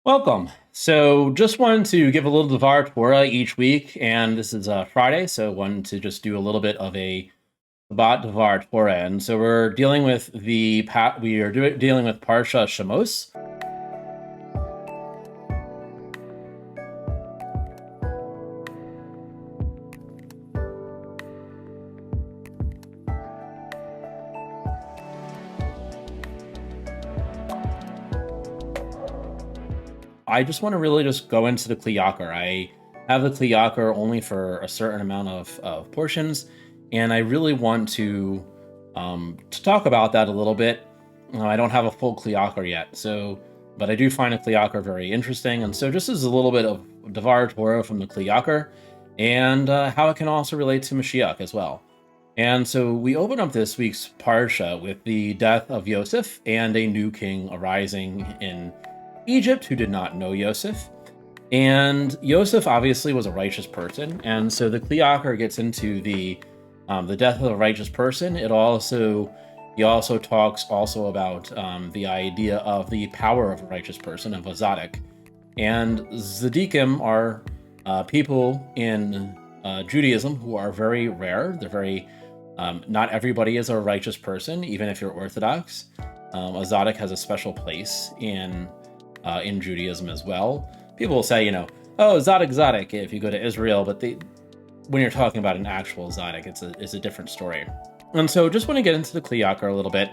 Welcome. So just wanted to give a little Devar Torah each week, and this is Friday, so wanted to just do a little bit of a Shabbat Devar Torah. And so we're dealing with dealing with Parsha Shemos. I just want to really just go into the Kli Yakar. I have the Kli Yakar only for a certain amount of portions, and I really want to talk about that a little bit. I don't have a full Kli Yakar yet, but I do find a Kli Yakar very interesting, and so just as a little bit of Devar Torah from the Kli Yakar, and how it can also relate to Mashiach as well. And so we open up this week's Parsha with the death of Yosef and a new king arising in Egypt who did not know Yosef. And Yosef obviously was a righteous person, and so the Kli Yakar gets into the death of a righteous person. He also talks about the idea of the power of a righteous person, of a tzaddik. And tzaddikim are people in Judaism who are very rare. They're very not everybody is a righteous person, even if you're Orthodox. A tzaddik has a special place in Judaism as well. People will say, oh, tzaddik, if you go to Israel, but when you're talking about an actual tzaddik, it's a different story. And so just want to get into the Kli Yakar a little bit.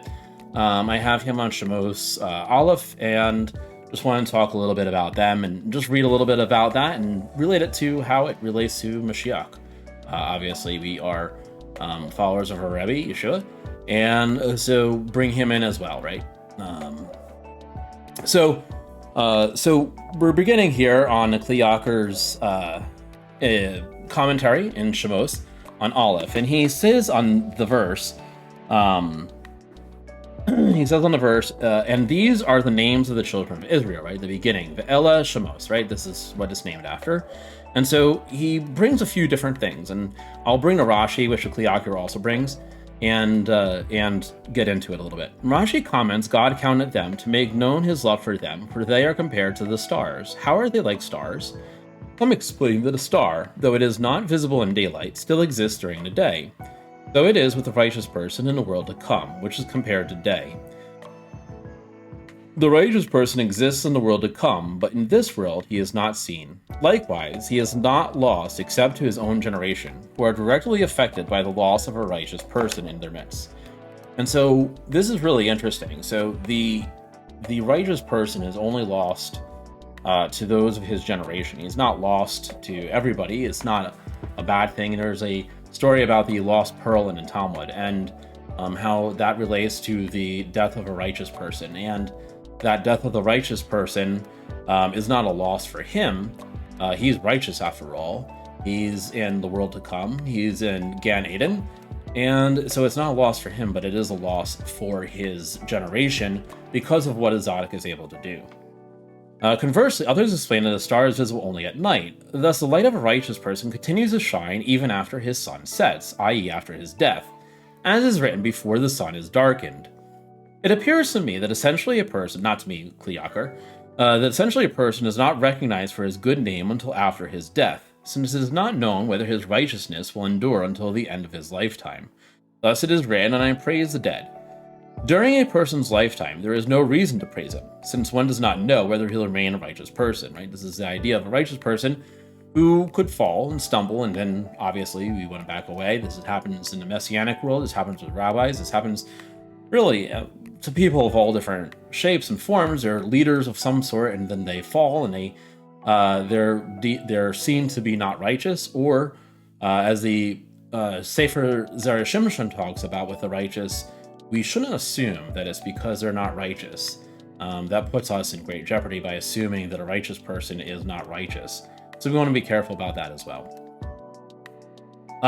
I have him on Shemos Aleph, and just want to talk a little bit about them and just read a little bit about that and relate it to how it relates to Mashiach. Obviously, we are followers of our Rebbe, Yeshua, and so bring him in as well, right? So we're beginning here on the Kli Yakar's commentary in Shemos on Aleph, and he says on the verse, and these are the names of the children of Israel, right? The beginning, the Ella Shemos, right? This is what it's named after. And so he brings a few different things, and I'll bring the Rashi, which the Kli Yakar also brings, and get into it a little bit. Rashi comments, God counted them to make known his love for them, for they are compared to the stars. How are they like stars? Some explain that a star, though it is not visible in daylight, still exists during the day, though it is with the righteous person in the world to come, which is compared to day. The righteous person exists in the world to come, but in this world he is not seen. Likewise, he is not lost except to his own generation, who are directly affected by the loss of a righteous person in their midst. And so this is really interesting. So the righteous person is only lost to those of his generation. He's not lost to everybody. It's not a bad thing. There's a story about the lost pearl in the Talmud, and how that relates to the death of a righteous person. And that death of the righteous person is not a loss for him. He's righteous after all. He's in the world to come. He's in Gan Eden. And so it's not a loss for him, but it is a loss for his generation because of what a tzaddik is able to do. Conversely, others explain that a star is visible only at night. Thus, the light of a righteous person continues to shine even after his sun sets, i.e. after his death, as is written, before the sun is darkened. It appears to me that essentially a person, not to me, Kli Yakar, that essentially a person is not recognized for his good name until after his death, since it is not known whether his righteousness will endure until the end of his lifetime. Thus it is written, and I praise the dead. During a person's lifetime, there is no reason to praise him, since one does not know whether he'll remain a righteous person, right? This is the idea of a righteous person who could fall and stumble, and then obviously we want to back away. This happens in the Messianic world, this happens with rabbis, this happens really to people of all different shapes and forms. They're leaders of some sort, and then they fall, and they're seen to be not righteous, or as the Sefer Shimshon talks about with the righteous, we shouldn't assume that it's because they're not righteous. That puts us in great jeopardy by assuming that a righteous person is not righteous. So we want to be careful about that as well.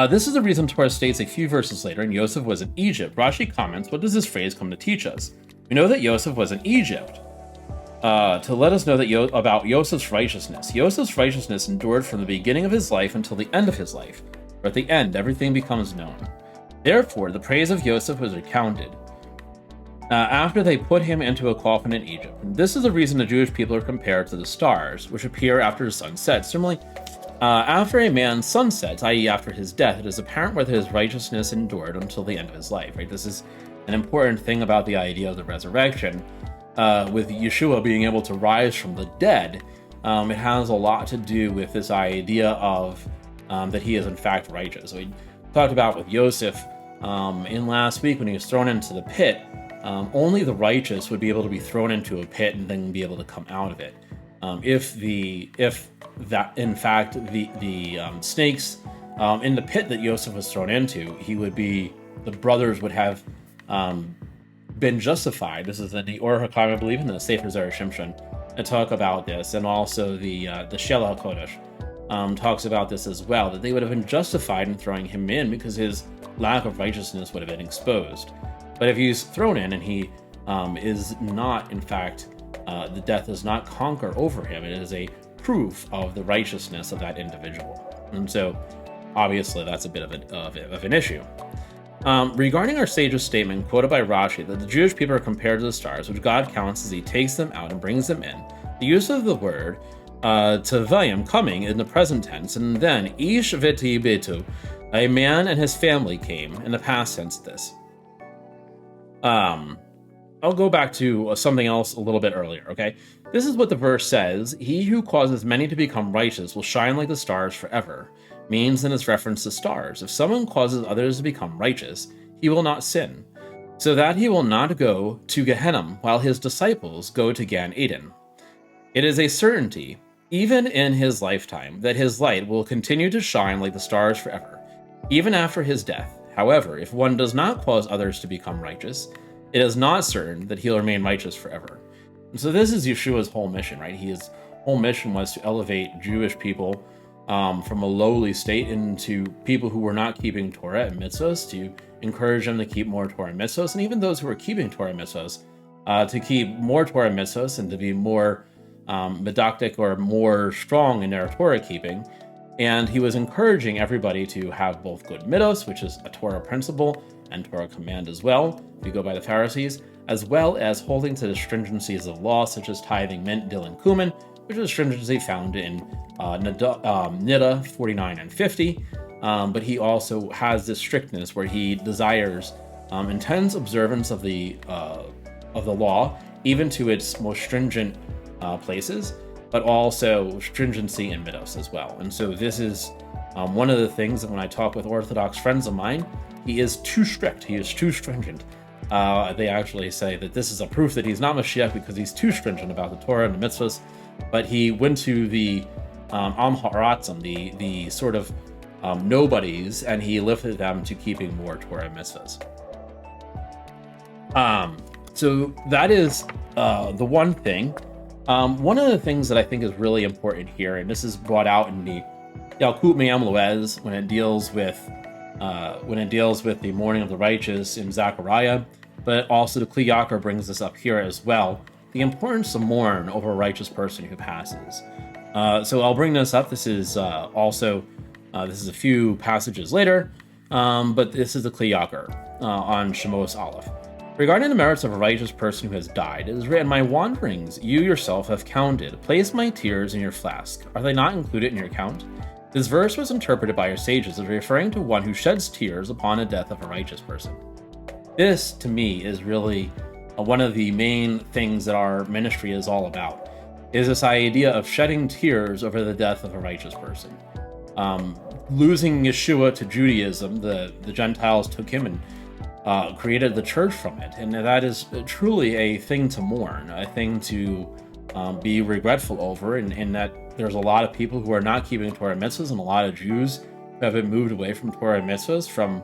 This is the reason Torah states a few verses later, and Yosef was in Egypt. Rashi comments, what does this phrase come to teach us? We know that Yosef was in Egypt to let us know that about Yosef's righteousness. Yosef's righteousness endured from the beginning of his life until the end of his life. For at the end, everything becomes known. Therefore, the praise of Yosef was recounted. after they put him into a coffin in Egypt. And this is the reason the Jewish people are compared to the stars, which appear after the sun sets. Similarly, after a man sunsets, i.e. after his death, it is apparent whether his righteousness endured until the end of his life. Right? This is an important thing about the idea of the resurrection. With Yeshua being able to rise from the dead, it has a lot to do with this idea of that he is in fact righteous. So we talked about with Yosef in last week when he was thrown into the pit. Only the righteous would be able to be thrown into a pit and then be able to come out of it. If that in fact the snakes in the pit that Yosef was thrown into, the brothers would have been justified. This is in the Or HaKam, I believe, in the Sefer Zera Shimshon, and talk about this, and also the Shelah HaKodesh talks about this as well, that they would have been justified in throwing him in because his lack of righteousness would have been exposed. But if he's thrown in and he is not, in fact, the death does not conquer over him, it is a proof of the righteousness of that individual. And so, obviously, that's a bit of an issue. Regarding our sage's statement, quoted by Rashi, that the Jewish people are compared to the stars, which God counts as he takes them out and brings them in, the use of the word tevayim, coming, in the present tense, and then ish v'ti betu, a man and his family came, in the past tense of this. I'll go back to something else a little bit earlier, okay? This is what the verse says: he who causes many to become righteous will shine like the stars forever. Means in its reference to stars. If someone causes others to become righteous, he will not sin, so that he will not go to Gehenna, while his disciples go to Gan Eden. It is a certainty, even in his lifetime, that his light will continue to shine like the stars forever, even after his death. However, if one does not cause others to become righteous, it is not certain that he'll remain righteous forever. And so this is Yeshua's whole mission, right? His whole mission was to elevate Jewish people from a lowly state into people who were not keeping Torah and mitzvos, to encourage them to keep more Torah and mitzvos, and even those who were keeping Torah and mitzvos, to keep more Torah and mitzvos and to be more medactic or more strong in their Torah keeping. And he was encouraging everybody to have both good midos, which is a Torah principle and Torah command as well, if you go by the Pharisees, as well as holding to the stringencies of law, such as tithing, mint, dill, and cumin, which is a stringency found in Nida 49 and 50. But he also has this strictness where he desires intense observance of the law, even to its most stringent places, but also stringency in midos as well. And so this is one of the things that when I talk with Orthodox friends of mine, he is too strict, he is too stringent. They actually say that this is a proof that he's not Mashiach because he's too stringent about the Torah and the mitzvahs. But he went to the Am Ha'aratzim, the sort of nobodies, and he lifted them to keeping more Torah and mitzvahs. So that is the one thing. One of the things that I think is really important here, and this is brought out in the Yalkut Me'am Loez when it deals with the mourning of the righteous in Zechariah, but also the Kli Yakar brings this up here as well. The importance to mourn over a righteous person who passes. So I'll bring this up. This is also a few passages later, but this is the Kli Yakar on Shemos Aleph. Regarding the merits of a righteous person who has died, it is written, "My wanderings you yourself have counted. Place my tears in your flask. Are they not included in your count?" This verse was interpreted by our sages as referring to one who sheds tears upon the death of a righteous person. This, to me, is really one of the main things that our ministry is all about, is this idea of shedding tears over the death of a righteous person. Losing Yeshua to Judaism, the Gentiles took him and created the church from it, and that is truly a thing to mourn, a thing to be regretful over, and that there's a lot of people who are not keeping Torah and mitzvahs, and a lot of Jews who have been moved away from Torah and mitzvahs from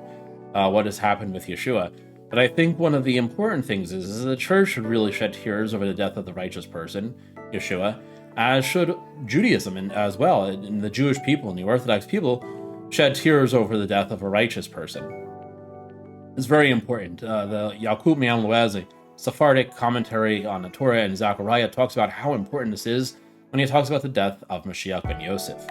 what has happened with Yeshua. But I think one of the important things is the church should really shed tears over the death of the righteous person, Yeshua, as should Judaism and as well, and the Jewish people and the Orthodox people shed tears over the death of a righteous person. It's very important. The Yalkut Me'am Loez, a Sephardic commentary on the Torah and Zechariah, talks about how important this is when he talks about the death of Mashiach ben Yosef.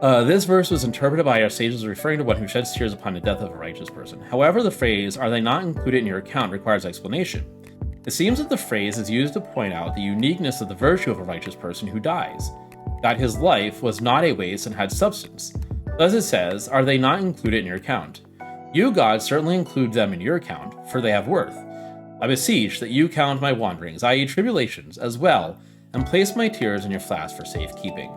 This verse was interpreted by our sages as referring to one who sheds tears upon the death of a righteous person. However, the phrase, "Are they not included in your account?" requires explanation. It seems that the phrase is used to point out the uniqueness of the virtue of a righteous person who dies, that his life was not a waste and had substance. Thus it says, "Are they not included in your account?" You, God, certainly include them in your account, for they have worth. I beseech that you count my wanderings, i.e. tribulations, as well, and place my tears in your flask for safekeeping.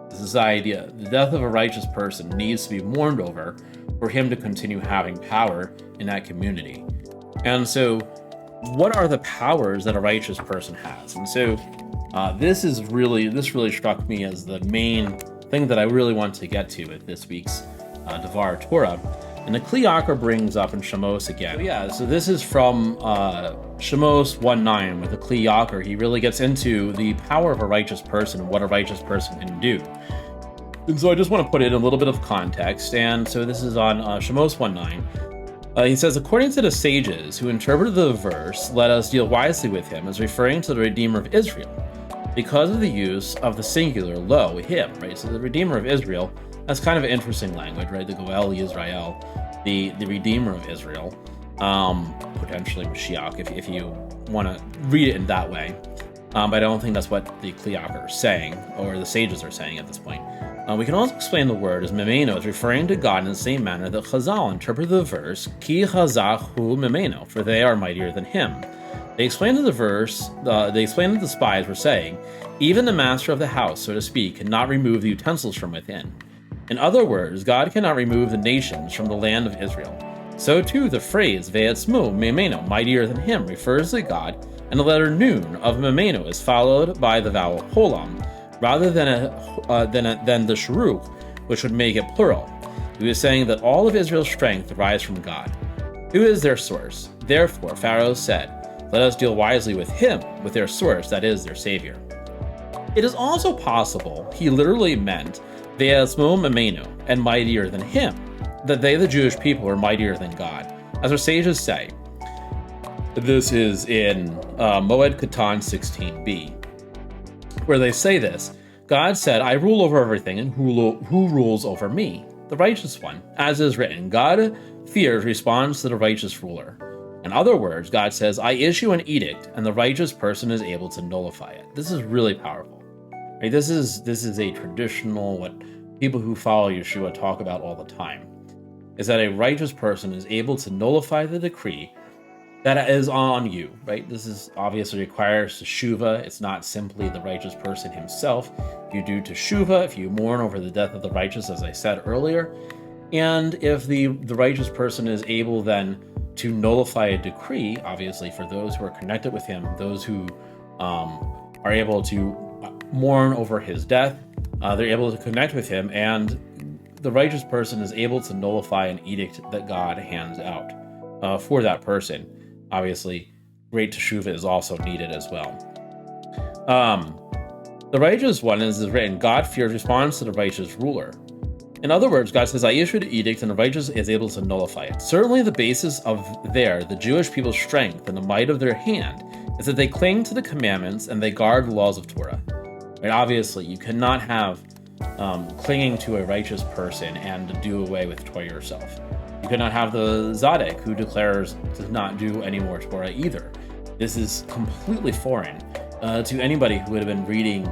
This is the idea. The death of a righteous person needs to be mourned over for him to continue having power in that community. And so, what are the powers that a righteous person has? And so, this really struck me as the main thing that I really want to get to at this week's Devar Torah. And the Kliakar brings up in Shemos again. So this is from Shemos 1:9 with the Kliakar. He really gets into the power of a righteous person and what a righteous person can do. And so I just want to put it in a little bit of context. And so this is on Shemos 1:9. He says, according to the sages who interpreted the verse, "Let us deal wisely with him," is referring to the Redeemer of Israel, because of the use of the singular lo, him, right? So the Redeemer of Israel, that's kind of an interesting language, right? The Goel Yisrael, the Redeemer of Israel, potentially Mashiach, if you want to read it in that way. But I don't think that's what the Kliakar is saying, or the sages are saying at this point. We can also explain the word as Memeno as referring to God in the same manner that Chazal interpreted the verse, Ki Chazak Hu Memeno, for they are mightier than him. They explained that the spies were saying, even the master of the house, so to speak, cannot remove the utensils from within. In other words, God cannot remove the nations from the land of Israel. So too, the phrase Ve'etzmu Memeno, mightier than him, refers to God, and the letter Nun of Memeno is followed by the vowel Holam, rather than the Sharuk, which would make it plural. He was saying that all of Israel's strength derives from God, who is their source. Therefore, Pharaoh said, "Let us deal wisely with him, with their source, that is, their savior." It is also possible he literally meant Ve'etzmu Memeno, and mightier than him, that they, the Jewish people, are mightier than God. As our sages say, this is in Moed Katan 16b, where they say this, God said, "I rule over everything, and who rules over me? The righteous one. As is written, God fears responds to the righteous ruler." In other words, God says, "I issue an edict, and the righteous person is able to nullify it." This is really powerful. Right? This is a traditional, what people who follow Yeshua talk about all the time, is that a righteous person is able to nullify the decree that is on you, right? This is obviously requires teshuvah. It's not simply the righteous person himself. If you do teshuvah, if you mourn over the death of the righteous, as I said earlier, and if the righteous person is able then to nullify a decree, obviously for those who are connected with him, those who are able to mourn over his death, they're able to connect with him, and the righteous person is able to nullify an edict that God hands out for that person. Obviously, great teshuvah is also needed as well. The righteous one is written, God fears responds to the righteous ruler. In other words, God says, "I issued an edict, and the righteous is able to nullify it." Certainly the basis of the Jewish people's strength and the might of their hand is that they cling to the commandments and they guard the laws of Torah. Right? Obviously, you cannot have clinging to a righteous person and do away with Torah yourself. You cannot have the Zadok who declares to not do any more Torah either. This is completely foreign to anybody who would have been reading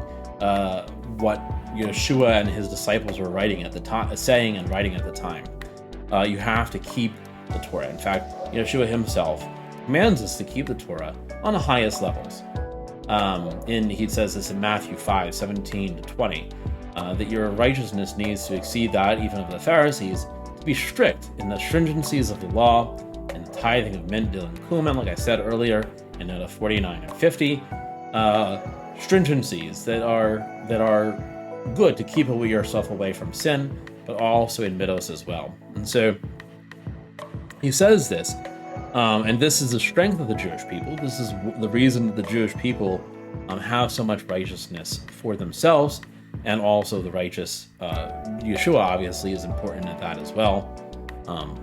what Yeshua and his disciples were writing at the time, saying and writing at the time. You have to keep the Torah. In fact, Yeshua himself commands us to keep the Torah on the highest levels. He says this in Matthew 5:17-20, that your righteousness needs to exceed that even of the Pharisees, to be strict in the stringencies of the law and the tithing of mint, dill, and cumin, like I said earlier, in 49 and 50, stringencies that are good to keep yourself away from sin, but also in midos as well. And so he says this, and this is the strength of the Jewish people. This is the reason that the Jewish people have so much righteousness for themselves, and also the righteous Yeshua obviously is important at that as well.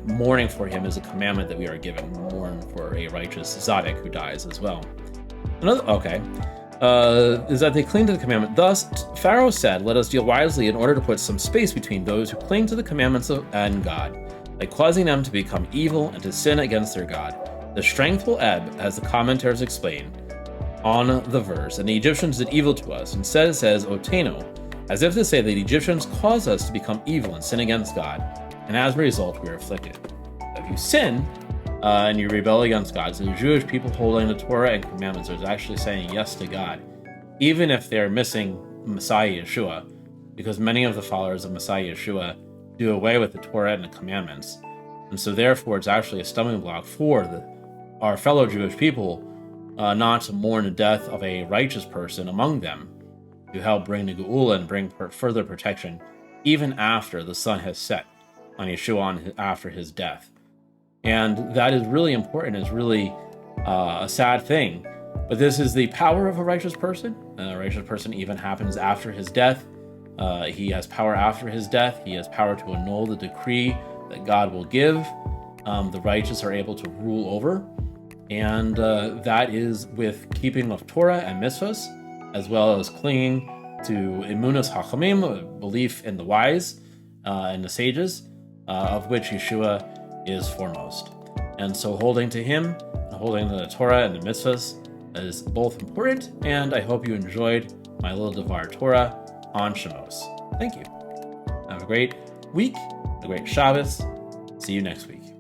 Mourning for him is a commandment that we are given. Mourn for a righteous Zadok who dies as well. is that they cling to the commandment. Thus, Pharaoh said, "Let us deal wisely in order to put some space between those who cling to the commandments and God, by causing them to become evil and to sin against their God. The strength will ebb, as the commentators explain on the verse, and the Egyptians did evil to us." Instead, it says, "Oteno," as if to say that the Egyptians caused us to become evil and sin against God, and as a result, we are afflicted. If you sin, and you rebel against God, so the Jewish people holding the Torah and commandments are actually saying yes to God, even if they're missing Messiah Yeshua, because many of the followers of Messiah Yeshua do away with the Torah and the commandments. And so therefore it's actually a stumbling block for our fellow Jewish people not to mourn the death of a righteous person among them, to help bring the Geula and bring further protection even after the sun has set on Yeshua after his death. And that is really important. It's really a sad thing. But this is the power of a righteous person. A righteous person even happens after his death. He has power after his death. He has power to annul the decree that God will give. The righteous are able to rule over. And that is with keeping of Torah and mitzvahs, as well as clinging to emunas hachamim, belief in the wise and the sages, of which Yeshua is foremost. And so holding to him, holding the Torah and the mitzvahs is both important, and I hope you enjoyed my little Devar Torah on Shemos. Thank you. Have a great week, a great Shabbos. See you next week.